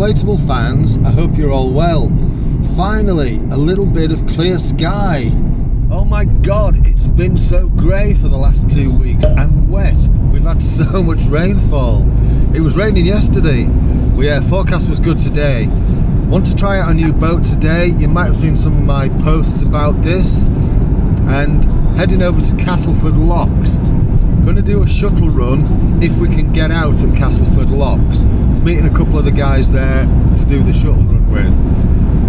inflatable fans, I hope you're all well. Finally, a little bit of clear sky. Oh my god, it's been so grey for the last 2 weeks and wet. We've had so much rainfall. It was raining yesterday. Well, yeah, forecast was good today. Want to try out a new boat today. You might have seen some of my posts about this. And heading over to Castleford Locks. Going to do a shuttle run if we can get out at Castleford Locks. Meeting a couple of the guys there to do the shuttle run with.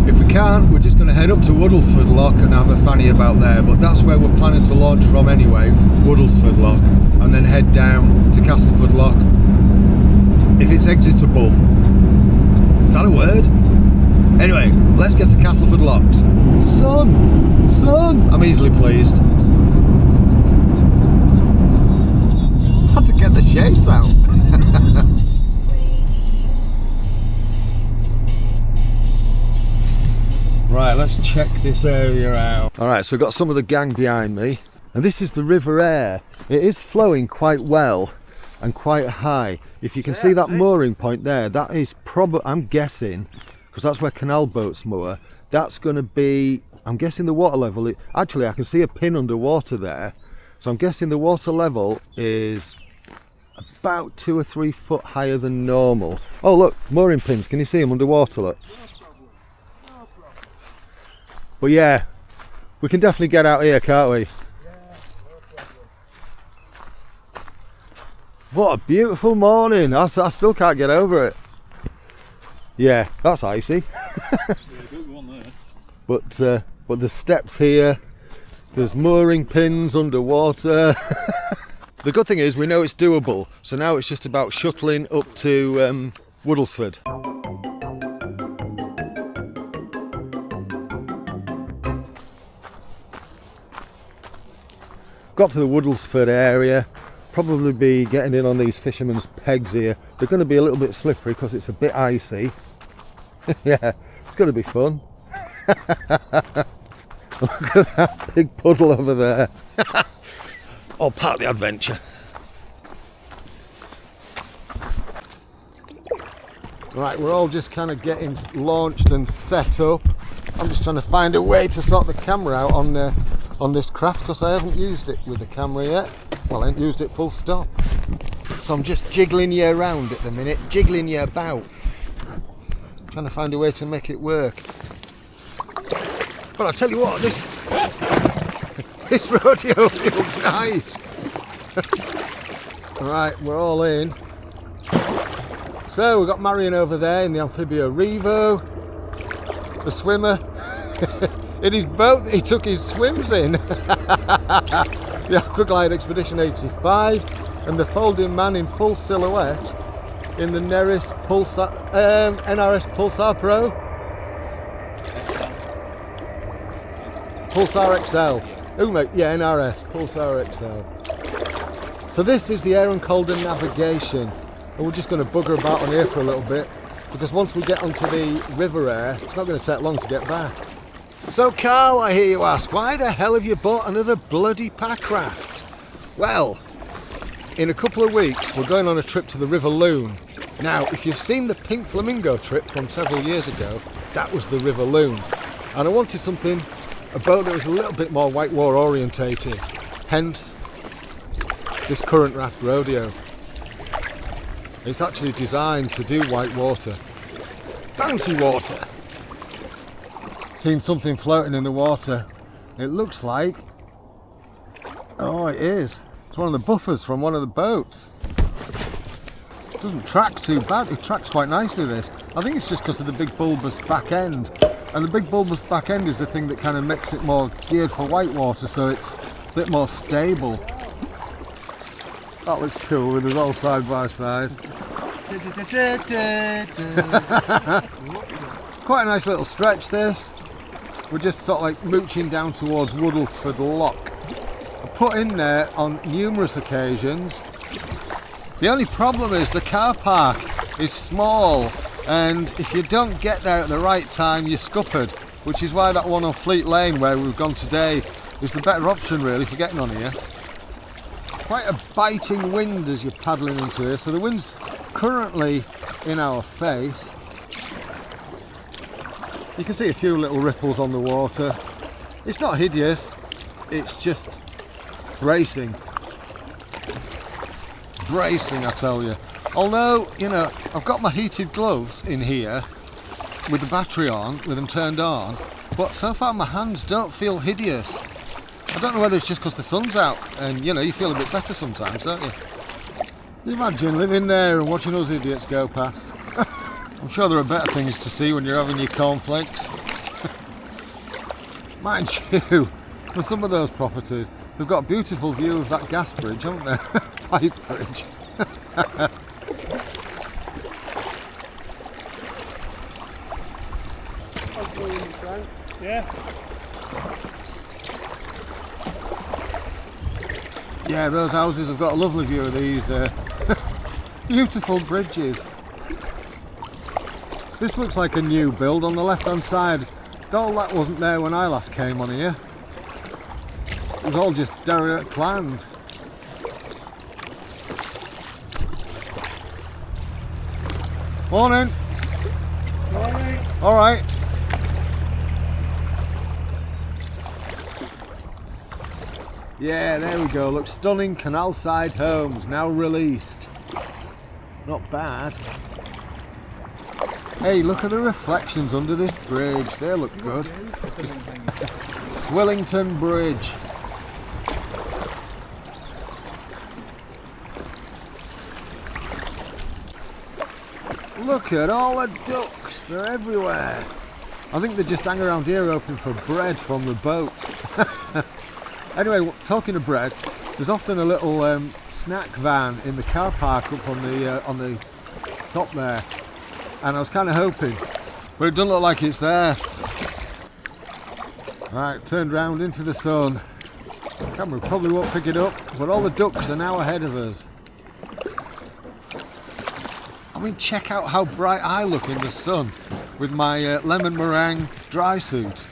If we can't, we're just going to head up to Woodlesford Lock and have a fanny about there, but that's where we're planning to launch from anyway, Woodlesford Lock, and then head down to Castleford Lock if it's exitable. Is that a word? Anyway, let's get to Castleford Locks. Sun! I'm easily pleased. Had to get the shades out. Right, let's check this area out. Alright, so I've got some of the gang behind me. And this is the River Aire. It is flowing quite well and quite high. If you can see that mooring point there, that is probably, I'm guessing, because that's where canal boats moor, that's going to be, I'm guessing the water level, actually I can see a pin underwater there. So I'm guessing the water level is about 2 or 3 foot higher than normal. Oh look, mooring pins, can you see them underwater? Look. But yeah, we can definitely get out here, can't we? What a beautiful morning. I still can't get over it. Yeah, that's icy. But the steps here, there's mooring pins underwater. The good thing is we know it's doable, so now it's just about shuttling up to Woodlesford. Got to the Woodlesford area, probably be getting in on these fishermen's pegs here. They're going to be a little bit slippery because it's a bit icy. Yeah, it's going to be fun. Look at that big puddle over there. All part of the adventure. Right, we're all just kind of getting launched and set up. I'm just trying to find a way to sort the camera out on this craft because I haven't used it with the camera yet. Well, I haven't used it full stop. So I'm just jiggling you around at the minute, jiggling you about. Trying to find a way to make it work. But I'll tell you what, this rodeo feels nice. Right, we're all in. So we've got Marion over there in the Amphibia Revo, the swimmer. In his boat that he took his swims in. The Aquaglide Expedition 85, and the folding man in full silhouette in the NRS Pulsar Pro. Pulsar XL. Oh mate, yeah, NRS Pulsar XL. So this is the Air and Colden navigation, and we're just going to bugger about on here for a little bit, because once we get onto the River Aire, it's not going to take long to get back. So Carl, I hear you ask, why the hell have you bought another bloody Packraft? Well, in a couple of weeks we're going on a trip to the River Lune. Now, if you've seen the Pink Flamingo trip from several years ago, that was the River Lune. And I wanted something, a boat that was a little bit more whitewater orientated. Hence, this Current Raft Rodeo. It's actually designed to do whitewater. Bouncy water! Seen something floating in the water. It looks like, oh it is, it's one of the buffers from one of the boats. It doesn't track too bad, it tracks quite nicely this. I think it's just because of the big bulbous back end, and the big bulbous back end is the thing that kind of makes it more geared for whitewater, so it's a bit more stable. That looks cool with us all side by side. Quite a nice little stretch this. We're just sort of like mooching down towards Woodlesford Lock. I put in there on numerous occasions. The only problem is the car park is small, and if you don't get there at the right time, you're scuppered, which is why that one on Fleet Lane where we've gone today is the better option really for getting on here. Quite a biting wind as you're paddling into here, so the wind's currently in our face. You can see a few little ripples on the water. It's not hideous, it's just bracing. Bracing, I tell you. Although, you know, I've got my heated gloves in here with the battery on, with them turned on, but so far my hands don't feel hideous. I don't know whether it's just because the sun's out and, you know, you feel a bit better sometimes, don't you? You imagine living there and watching us idiots go past. I'm sure there are better things to see when you're having your cornflakes. Mind you, for some of those properties, they've got a beautiful view of that gas bridge, haven't they? Pipe bridge. Yeah. Yeah, those houses have got a lovely view of these beautiful bridges. This looks like a new build on the left hand side. All that wasn't there when I last came on here. It was all just derelict land. Morning. Morning. All right. Yeah, there we go. Look, stunning canal side homes now released. Not bad. Hey, look at the reflections under this bridge. They look good. Swillington Bridge. Look at all the ducks. They're everywhere. I think they just hang around here hoping for bread from the boats. Anyway, talking of bread, there's often a little snack van in the car park up on the top there, and I was kind of hoping, but it doesn't look like it's there. Right, turned round into the sun. Camera probably won't pick it up, but all the ducks are now ahead of us. I mean, check out how bright I look in the sun with my lemon meringue dry suit.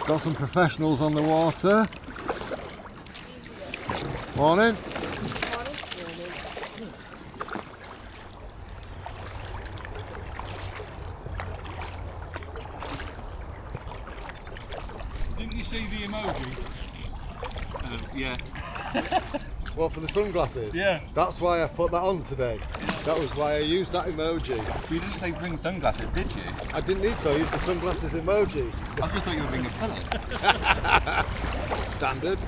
Got some professionals on the water. Morning. Didn't you see the emoji? Yeah. What, for the sunglasses? Yeah. That's why I put that on today. That was why I used that emoji. You didn't say bring sunglasses, did you? I didn't need to, I used the sunglasses emoji. I just thought you were bringing a pillow. Standard.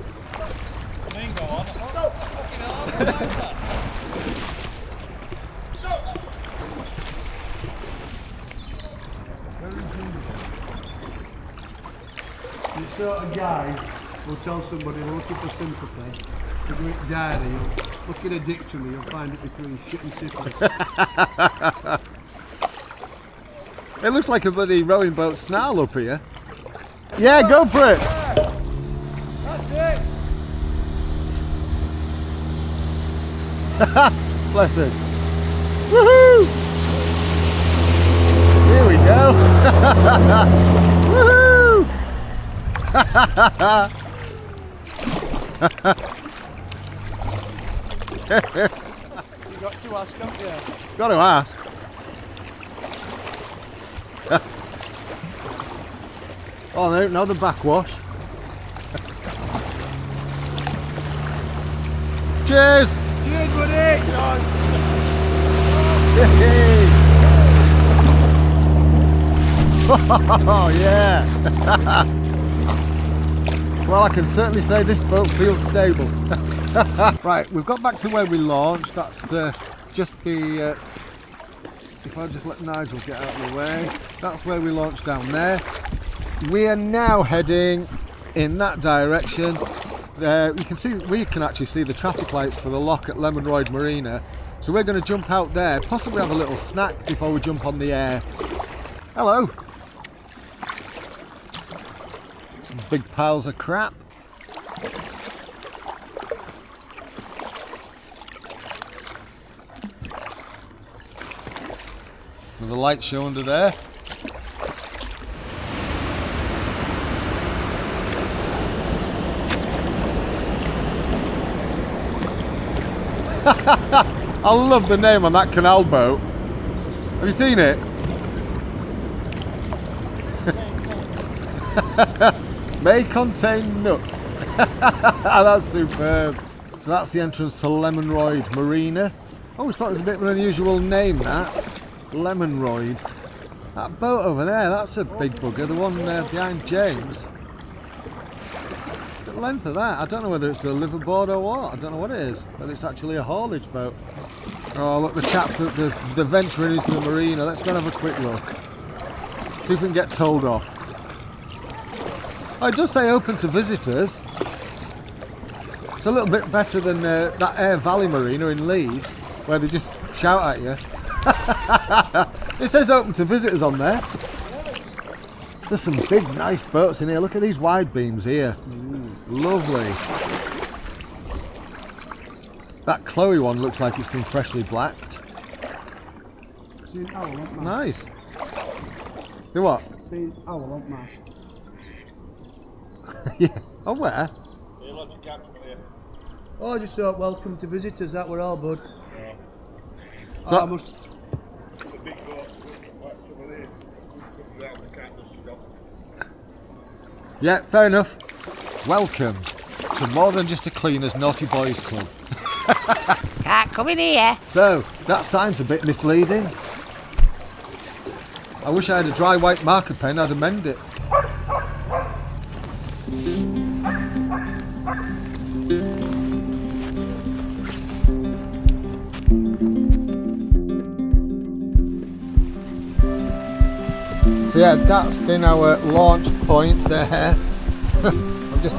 Then go on. The sort of guy will tell somebody they're looking for sympathy, to do it diary, look in a dictionary, you'll find it between shit and syphilis. It looks like a bloody rowing boat snarl up here. Yeah, go for it. That's it. Bless it. Woohoo! Here we go. Woohoo! You got to ask, haven't you? Got to ask. Oh no, now the backwash. Cheers! Cheers, buddy. Oh yeah! Well, I can certainly say this boat feels stable. Right, we've got back to where we launched. That's just the... if I just let Nigel get out of the way. That's where we launched down there. We are now heading in that direction. We can actually see the traffic lights for the lock at Lemonroyd Marina. So we're going to jump out there, possibly have a little snack before we jump on the air. Hello. Some big piles of crap. With a light show under there. I love the name on that canal boat. Have you seen it? May contain nuts. That's superb. So that's the entrance to Lemonroyd Marina. I always thought it was a bit of an unusual name, that. Lemonroyd. That boat over there, that's a big bugger. The one behind James. The length of that, I don't know whether it's a liveaboard or what. I don't know what it is. Whether it's actually a haulage boat. Oh look, the chaps that they're venturing into the marina. Let's go and have a quick look. See if we can get told off. Oh, it does say open to visitors. It's a little bit better than that Aire Valley Marina in Leeds, where they just shout at you. It says open to visitors on there. There's some big nice boats in here. Look at these wide beams here. Lovely. That Chloe one looks like it's been freshly blacked. Nice. Do what? Yeah. Oh, where? Oh, I just thought welcome to visitors, that were all, bud. So, I must... yeah, fair enough. Welcome to more than just a cleaner's naughty boys club. Can't come in here. So, that sign's a bit misleading. I wish I had a dry white marker pen, I'd amend it. So yeah, that's been our launch point there. I'm just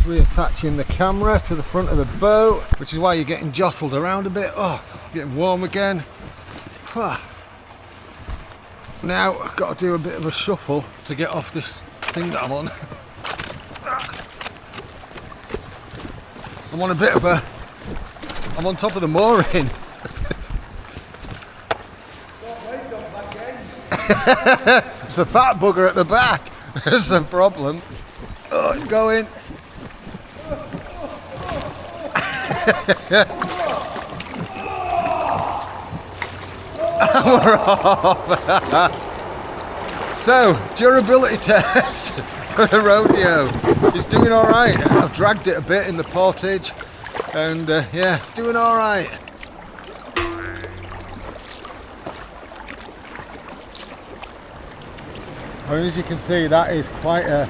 reattaching the camera to the front of the boat, which is why you're getting jostled around a bit. Oh, getting warm again. Now I've got to do a bit of a shuffle to get off this thing that I'm on. I'm on a bit of a... I'm on top of the mooring. It's the fat bugger at the back. That's the problem. Oh, it's going. We're off. So, durability test for the rodeo. It's doing alright. I've dragged it a bit in the portage and yeah, it's doing alright. I mean, as you can see, that is quite a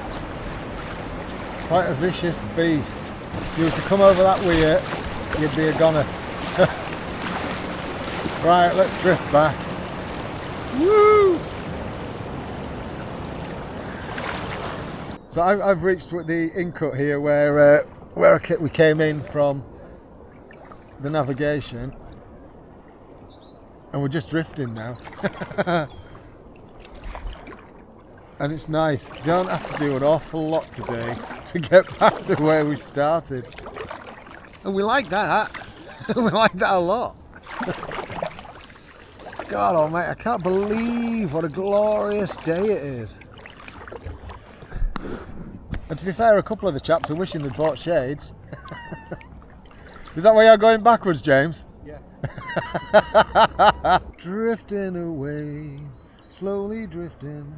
vicious beast. If you were to come over that weir, you'd be a goner. Right, let's drift back. Woo! So I've reached the in-cut here where we came in from the navigation, and we're just drifting now. And it's nice. You don't have to do an awful lot today to get back to where we started. And we like that. We like that a lot. God almighty, I can't believe what a glorious day it is. And to be fair, a couple of the chaps are wishing they'd bought shades. Is that why you're going backwards, James? Yeah. Drifting away, slowly drifting.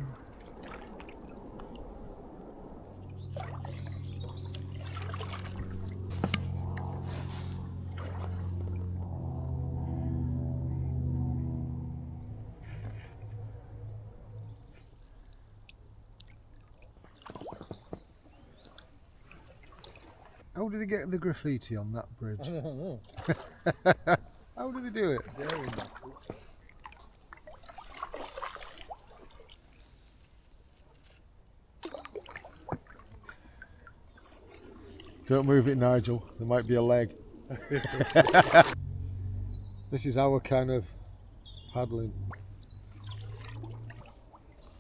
How did they get the graffiti on that bridge? I don't know. How did they do it? Don't move it, Nigel. There might be a leg. This is our kind of paddling.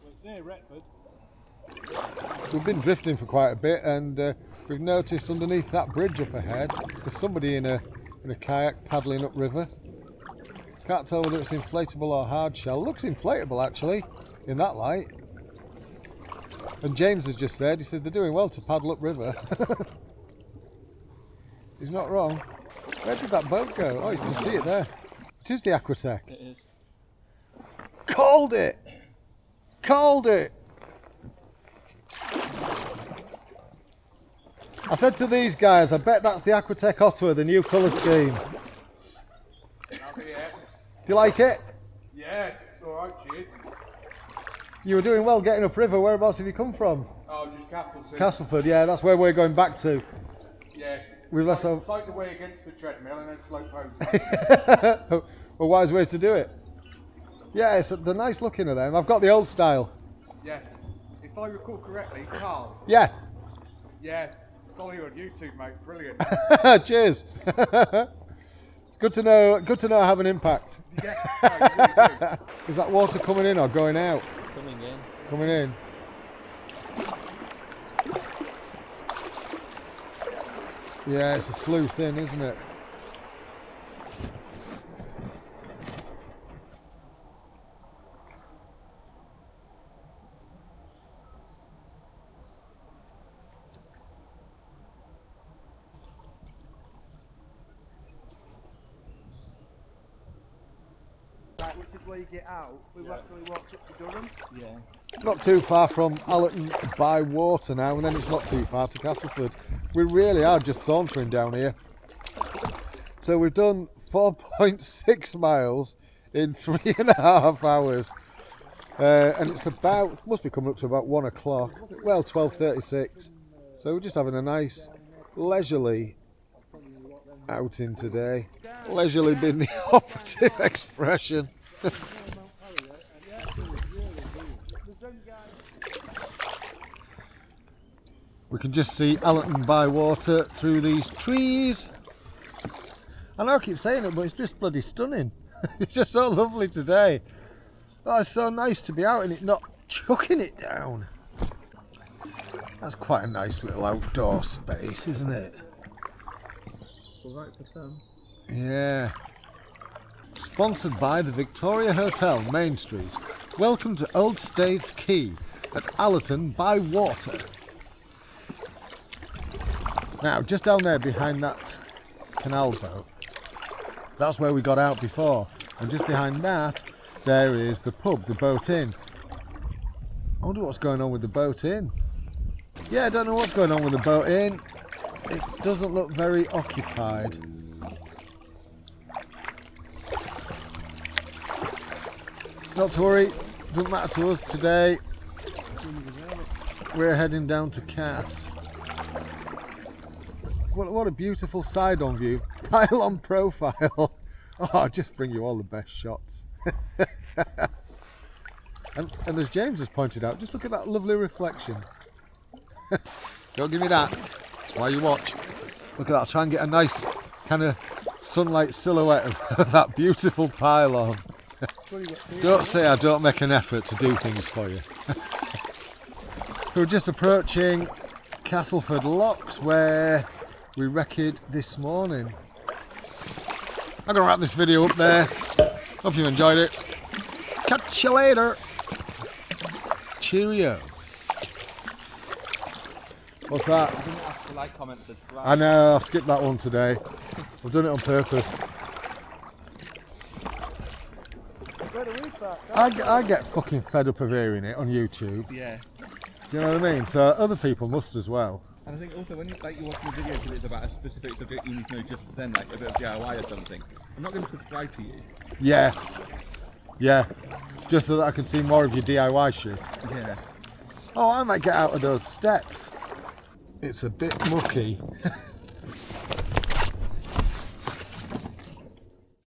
It's near Retford. We've been drifting for quite a bit, and we've noticed underneath that bridge up ahead there's somebody in a kayak paddling upriver. Can't tell whether it's inflatable or hard shell. Looks inflatable actually in that light. And James has just said, he said they're doing well to paddle upriver. He's not wrong. Where did that boat go? Oh, you can see it there. It is the Aquatech. It is. Called it! Called it! I said to these guys, I bet that's the Aquatech Ottawa, the new colour scheme. Do you like it? Yes, alright, cheers. You were doing well getting upriver. Whereabouts have you come from? Oh, just Castleford. Castleford, yeah, that's where we're going back to. Yeah. We've left over. Fight the way against the treadmill and then float home. A wise way to do it. Yeah, they're nice looking of them. I've got the old style. Yes. If I recall correctly, Carl. Yeah. Yeah. Follow you on YouTube, mate. Brilliant. Cheers. It's good to know. Good to know I have an impact. Yes. No, you really do. Is that water coming in or going out? Coming in. Coming in. Yeah, it's a sluice in, isn't it? Right, which is where you get out. We've actually walked up to Durham. Yeah. Not too far from Allerton by water now, and then it's not too far to Castleford. We really are just sauntering down here. So we've done 4.6 miles in 3.5 hours. And it's about, must be coming up to about 1 o'clock. Well, 12:36. So we're just having a nice, leisurely outing today. Leisurely being the operative expression. We can just see Allerton by water through these trees. I know I keep saying it, but it's just bloody stunning. It's just so lovely today. Oh, it's so nice to be out and it not chucking it down. That's quite a nice little outdoor space, isn't it? Alright for some. Yeah. Sponsored by the Victoria Hotel, Main Street. Welcome to Old Staithes Quay at Allerton by water. Now, just down there behind that canal boat, that's where we got out before. And just behind that, there is the pub, the Boat Inn. I wonder what's going on with the Boat Inn. Yeah, I don't know what's going on with the Boat Inn. It doesn't look very occupied. Not to worry, doesn't matter to us today. We're heading down to Cass. What a beautiful side-on view. Pylon profile. Oh, just bring you all the best shots. and as James has pointed out, just look at that lovely reflection. Don't give me that. That's why you watch. Look at that. I'll try and get a nice kind of sunlight silhouette of that beautiful pylon. Don't say I don't make an effort to do things for you. So we're just approaching Castleford Locks where we wrecked this morning. I'm going to wrap this video up there. Hope you enjoyed it. Catch you later. Cheerio. What's that? You didn't have to like, comment, subscribe. I know, I've skipped that one today. I've done it on purpose. I get fucking fed up of hearing it on YouTube. Yeah. Do you know what I mean? So other people must as well. And I think also when you're watching a video because it's about a specific subject you need to know just then, like a bit of DIY or something, I'm not going to subscribe to you. Yeah. Yeah. Just so that I can see more of your DIY shit. Yeah. Oh, I might get out of those steps. It's a bit mucky.